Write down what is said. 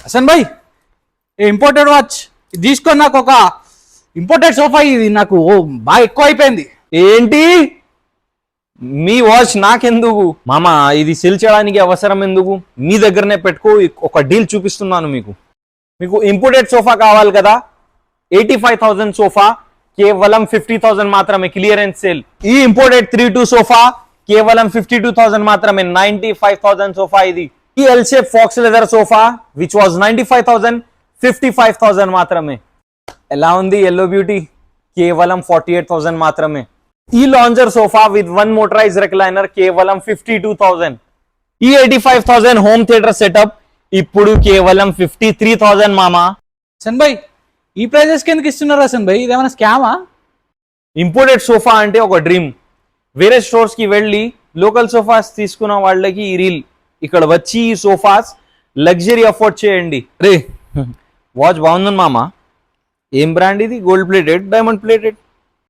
హసన్ భాయ్ imported watch తీసుకొని నాకు ఒక ఇంపోర్టెడ్ సోఫా ఇది నాకు బాగా ఎక్కువ అయిపోయింది. ఏంటి మీ వాచ్ నాకెందుకు మామ, ఇది సెల్ చేయడానికి అవసరం ఎందుకు? మీ దగ్గరనే పెట్టుకో. ఒక డీల్ చూపిస్తున్నాను మీకు. మీకు ఇంపోర్టెడ్ సోఫా కావాలి కదా, 85,000 సోఫా కేవలం 50,000 మాత్రమే క్లియరెన్స్ సేల్. ఈ ఇంపోర్టెడ్ 3-2 సోఫా కేవలం 52,000 మాత్రమే. 95,000 సోఫా ఇది. ఈ L shape pox leather sofa which was 95,000 55,000 మాత్రమే. ఎలా ఉంది ఎల్లో బ్యూటీ? కేవలం 48,000 మాత్రమే. ఈ lounger sofa with 1 motorise recliner కేవలం 52,000. ఈ 85,000 హోమ్ థియేటర్ సెటప్ ఇప్పుడు కేవలం 53,000 మామా. హసన్ భాయ్ ఈ ప్రైజెస్ కిందకి ఇస్తున్నారు హసన్ భాయ్, ఇదేమైనా స్కామా? ఇంపోర్టెడ్ సోఫా అంటే ఒక డ్రీమ్. వేరే స్టోర్స్ కి వెళ్ళి లోకల్ సోఫాస్ తీసుకున్న వాళ్ళకి ఈ రీల్. ఇక్కడ వచ్చి ఈ సోఫాస్ లగ్జరీ అఫోర్డ్ చేయండి. రే వాచ్ బాగుంది మామా. ఏం బ్రాండ్ ఇది? Gold plated, diamond plated?